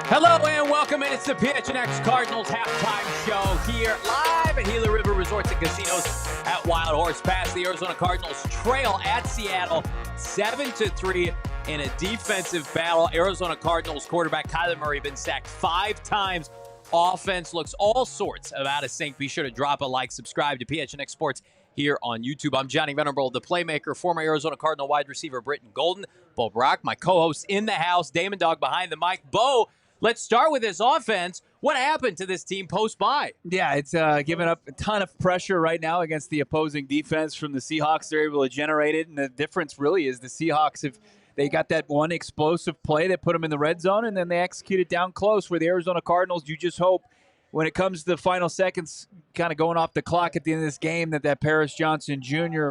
Hello and welcome in. It's the PHNX Cardinals halftime show here live at Gila River Resorts and Casinos at Wild Horse Pass. The Arizona Cardinals trail at Seattle 7-3 in a defensive battle. Arizona Cardinals quarterback Kyler Murray been sacked 5 times. Offense looks all sorts of out of sync. Be sure to drop a like, subscribe to PHNX Sports here on YouTube. I'm Johnny Venerable, the playmaker, former Arizona Cardinal wide receiver Brittan Golden, Bo Brack, my co-host in the house, Damon, Dawg behind the mic. Bo, let's start with this offense. What happened to this team post-bye? Yeah, it's giving up a ton of pressure right now against the opposing defense from the Seahawks. They're able to generate it, and the difference really is the Seahawks they got that one explosive play that put them in the red zone, and then they executed down close. Where the Arizona Cardinals, you just hope when it comes to the final seconds, kind of going off the clock at the end of this game, that Paris Johnson Jr.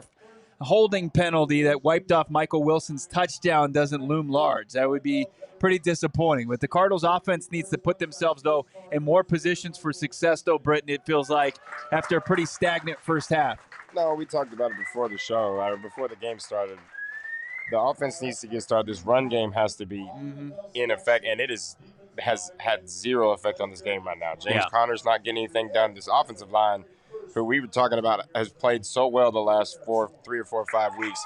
holding penalty that wiped off Michael Wilson's touchdown doesn't loom large. That would be pretty disappointing. But the Cardinals offense needs to put themselves, though, in more positions for success, though, Brittan, it feels like, after a pretty stagnant first half. No, we talked about it before the show, or before the game started. The offense needs to get started. This run game has to be in effect, and it has had zero effect on this game right now. James Conner's not getting anything done. This offensive line, who we were talking about, has played so well the last 3 or 4 or 5 weeks,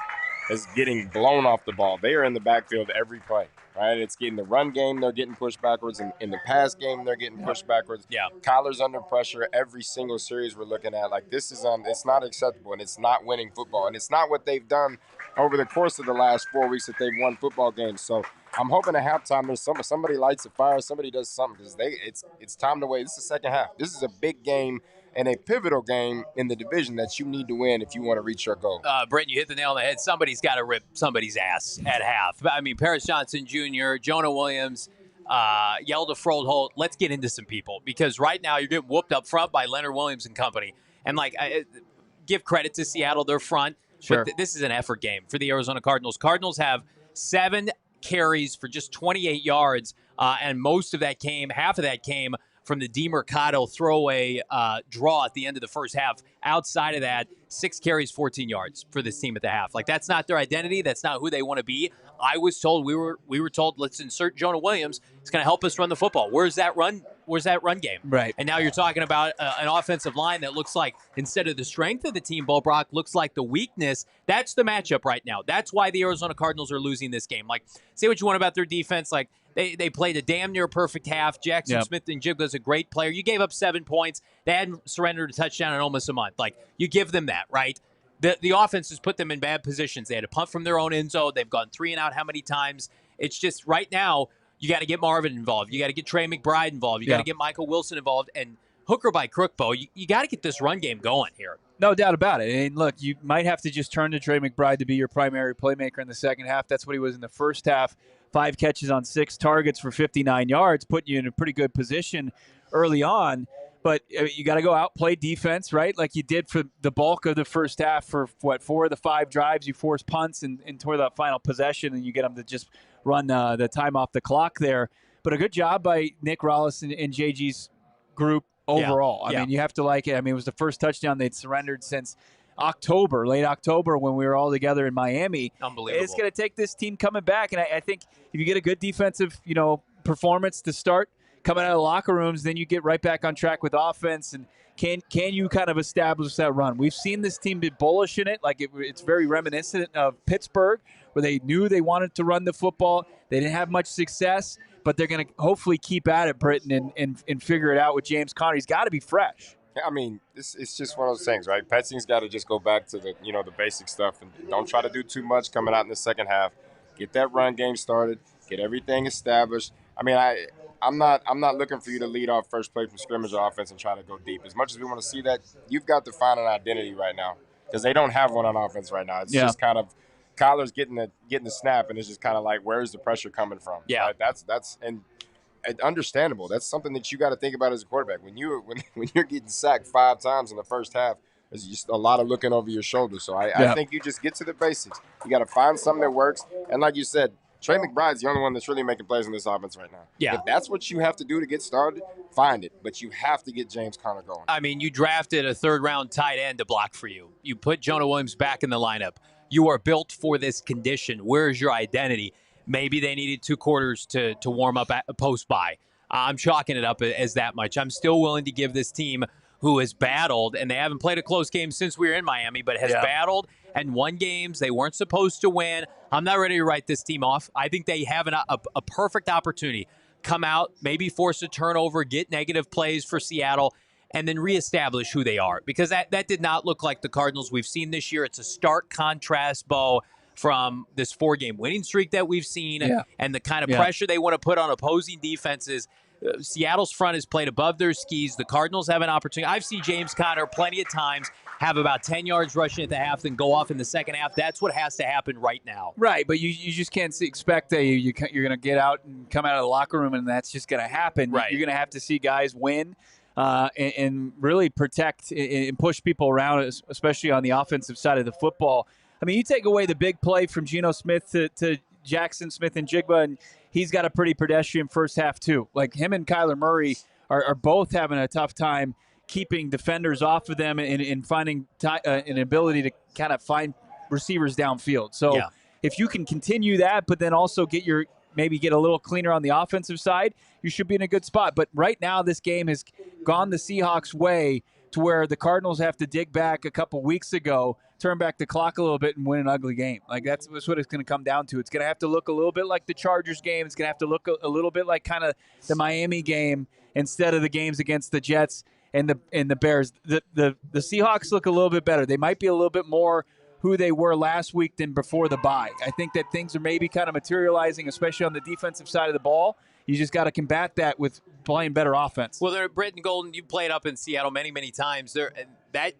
is getting blown off the ball. They are in the backfield every play, right? It's getting the run game, they're getting pushed backwards. In the pass game, they're getting pushed backwards. Yeah. Kyler's under pressure every single series we're looking at. Like, this is it's not acceptable, and it's not winning football. And it's not what they've done over the course of the last 4 weeks that they've won football games. So I'm hoping at halftime there's somebody lights a fire, somebody does something, because it's time to wait. This is the second half. This is a big game and a pivotal game in the division that you need to win if you want to reach your goal. Brittan, you hit the nail on the head. Somebody's got to rip somebody's ass at half. I mean, Paris Johnson Jr., Jonah Williams, Yelda Froholt. Let's get into some people, because right now you're getting whooped up front by Leonard Williams and company. And, give credit to Seattle, their front. Sure. But this is an effort game for the Arizona Cardinals. Cardinals have 7 carries for just 28 yards, and half of that came from the DeMercado throwaway draw at the end of the first half. Outside of that, 6 carries, 14 yards for this team at the half. That's not their identity. That's not who they want to be. I was told, we were told, let's insert Jonah Williams. It's going to help us run the football. Where's that run game? Right. And now you're talking about an offensive line that looks like, instead of the strength of the team, Bo Brack, looks like the weakness. That's the matchup right now. That's why the Arizona Cardinals are losing this game. Say what you want about their defense. They played a damn near perfect half. Jackson Smith and Jigba's a great player. You gave up 7 points. They hadn't surrendered a touchdown in almost a month. You give them that, right? The offense has put them in bad positions. They had a punt from their own end zone. They've gone 3 and out how many times? It's just right now you got to get Marvin involved. You got to get Trey McBride involved. You got to get Michael Wilson involved. And hooker by crook, Bo, you got to get this run game going here. No doubt about it. And look, you might have to just turn to Trey McBride to be your primary playmaker in the second half. That's what he was in the first half. 5 catches on 6 targets for 59 yards, putting you in a pretty good position early on. But you got to go out, play defense, right? Like you did for the bulk of the first half for, 4 of the 5 drives. You force punts and toward that final possession, and you get them to just run the time off the clock there. But a good job by Nick Rollis and JG's group overall. I mean, you have to like it. I mean, it was the first touchdown they'd surrendered since late October when we were all together in Miami. Unbelievable. It's going to take this team coming back. And I think if you get a good defensive, performance to start coming out of the locker rooms, then you get right back on track with offense. And can you kind of establish that run? We've seen this team be bullish in it. It's very reminiscent of Pittsburgh, where they knew they wanted to run the football. They didn't have much success, but they're going to hopefully keep at it, Brittan, and figure it out with James Conner. He's got to be fresh. I mean, it's just one of those things, right? Petsy's got to just go back to the basic stuff and don't try to do too much coming out in the second half. Get that run game started. Get everything established. I mean, I'm not looking for you to lead off first play from scrimmage or offense and try to go deep. As much as we want to see that, you've got to find an identity right now. because they don't have one on offense right now. It's just kind of Kyler's getting the snap, and it's just kind of like, where's the pressure coming from? Yeah, right? That's understandable. That's something that you got to think about as a quarterback. When you're getting sacked 5 times in the first half, there's just a lot of looking over your shoulder. So I think you just get to the basics. You got to find something that works. And like you said, Trey McBride's the only one that's really making plays in this offense right now. Yeah. If that's what you have to do to get started, find it. But you have to get James Conner going. I mean, you drafted a 3rd-round tight end to block for you. You put Jonah Williams back in the lineup. You are built for this condition. Where is your identity? Maybe they needed 2 quarters to warm up at post-bye. I'm chalking it up as that much. I'm still willing to give this team who has battled, and they haven't played a close game since we were in Miami, but has battled and won games they weren't supposed to win. I'm not ready to write this team off. I think they have a perfect opportunity. Come out, maybe force a turnover, get negative plays for Seattle, and then reestablish who they are. Because that did not look like the Cardinals we've seen this year. It's a stark contrast, Bo, from this 4-game winning streak that we've seen and the kind of pressure they want to put on opposing defenses. Seattle's front has played above their skis. The Cardinals have an opportunity. I've seen James Conner plenty of times have about 10 yards rushing at the half, then go off in the second half. That's what has to happen right now. Right, but you just can't expect that you're going to get out and come out of the locker room and that's just going to happen. Right. You're going to have to see guys win and really protect and push people around, especially on the offensive side of the football. I mean, you take away the big play from Geno Smith to Jackson Smith and Jigba, and he's got a pretty pedestrian first half too. Like him and Kyler Murray are both having a tough time keeping defenders off of them and finding an ability to kind of find receivers downfield. So if you can continue that, but then also maybe get a little cleaner on the offensive side, you should be in a good spot. But right now, this game has gone the Seahawks' way to where the Cardinals have to dig back a couple weeks ago, turn back the clock a little bit, and win an ugly game. Like that's what it's going to come down to. It's going to have to look a little bit like the Chargers game. It's going to have to look a little bit like kind of the Miami game instead of the games against the Jets and the Bears. The Seahawks look a little bit better. They might be a little bit more who they were last week than before the bye. I think that things are maybe kind of materializing, especially on the defensive side of the ball. You just got to combat that with playing better offense. Well, Brittan Golden, you played up in Seattle many, many times. That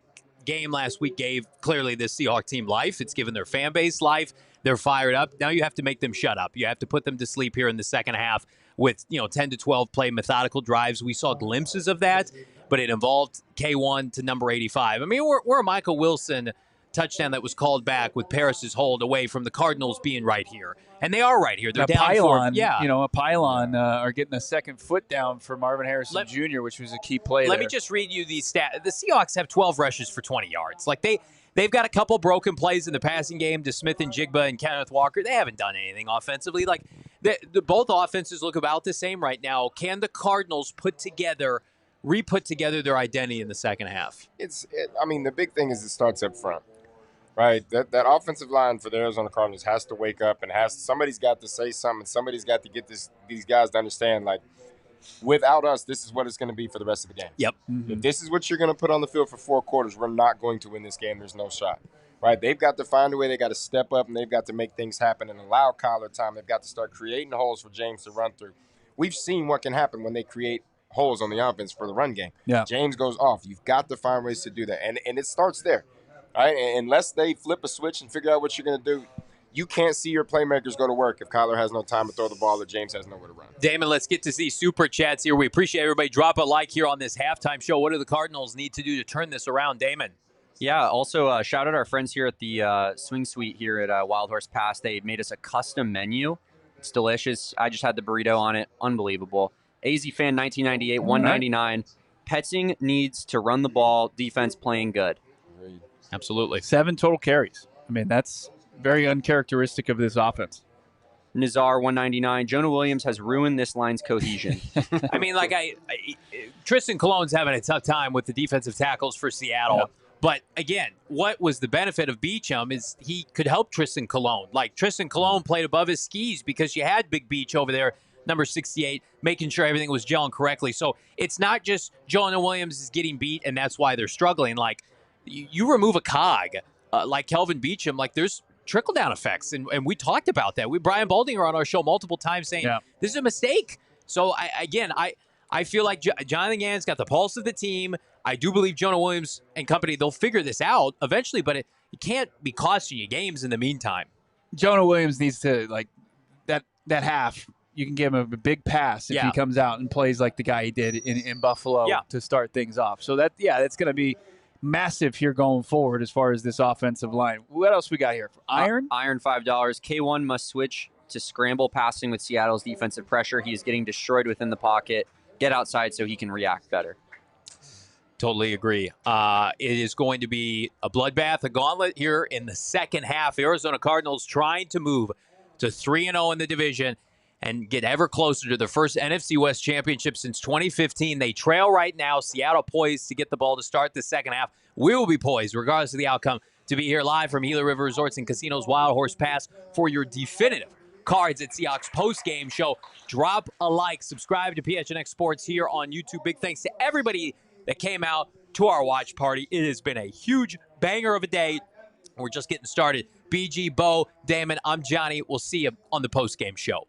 game last week gave clearly this Seahawks team life. It's given their fan base life. They're fired up. Now you have to make them shut up. You have to put them to sleep here in the second half with 10 to 12 play methodical drives. We saw glimpses of that, but it involved K1 to number 85. I mean, we're a Michael Wilson touchdown that was called back with Paris's hold away from the Cardinals being right here. And they are right here. They're down pylon, for, a pylon are getting a second foot down for Marvin Harrison Jr., which was a key play Let me just read you these stats. The Seahawks have 12 rushes for 20 yards. Like they've got a couple broken plays in the passing game to Smith and Jigba and Kenneth Walker. They haven't done anything offensively. Like both offenses look about the same right now. Can the Cardinals re-put together their identity in the second half? The big thing is it starts up front. Right, that offensive line for the Arizona Cardinals has to wake up and somebody's got to say something. Somebody's got to get these guys to understand, like, without us, this is what it's going to be for the rest of the game. Yep. Mm-hmm. If this is what you're going to put on the field for 4 quarters, we're not going to win this game. There's no shot. Right, they've got to find a way. They got to step up and they've got to make things happen and allow Kyler time. They've got to start creating holes for James to run through. We've seen what can happen when they create holes on the offense for the run game. Yeah. James goes off. You've got to find ways to do that, and it starts there. Right? Unless they flip a switch and figure out what you're going to do, you can't see your playmakers go to work if Kyler has no time to throw the ball or James has nowhere to run. Damon, let's get to see super chats here. We appreciate everybody. Drop a like here on this halftime show. What do the Cardinals need to do to turn this around, Damon? Yeah, also shout out our friends here at the Swing Suite here at Wild Horse Pass. They made us a custom menu. It's delicious. I just had the burrito on it. Unbelievable. AZ Fan 1998, $199. Petzing needs to run the ball. Defense playing good. Agreed. Absolutely. 7 total carries. I mean, that's very uncharacteristic of this offense. Nazar, $199. Jonah Williams has ruined this line's cohesion. I mean, like Tristan Cologne's having a tough time with the defensive tackles for Seattle. Yep. But again, what was the benefit of Beachum is he could help Tristan Cologne. Like Tristan Cologne played above his skis because you had Big Beach over there, number 68, making sure everything was gelling correctly. So it's not just Jonah Williams is getting beat and that's why they're struggling. Like you remove a cog like Kelvin Beachum, like there's trickle-down effects. And we talked about that. Brian Baldinger on our show multiple times saying this is a mistake. So I feel like Jonathan Gannon's got the pulse of the team. I do believe Jonah Williams and company, they'll figure this out eventually, but it can't be costing you games in the meantime. Jonah Williams needs to, like, that half, you can give him a big pass if he comes out and plays like the guy he did in Buffalo to start things off. So that's going to be massive here going forward as far as this offensive line. What else we got here? Iron? Iron $5. K1 must switch to scramble passing with Seattle's defensive pressure. He is getting destroyed within the pocket. Get outside so he can react better. Totally agree. It is going to be a bloodbath, a gauntlet here in the second half. The Arizona Cardinals trying to move to 3-0 in the division and get ever closer to their first NFC West championship since 2015. They trail right now. Seattle poised to get the ball to start the second half. We will be poised, regardless of the outcome, to be here live from Gila River Resorts and Casinos Wild Horse Pass for your definitive Cards at Seahawks post-game show. Drop a like. Subscribe to PHNX Sports here on YouTube. Big thanks to everybody that came out to our watch party. It has been a huge banger of a day. We're just getting started. BG, Bo, Damon, I'm Johnny. We'll see you on the post-game show.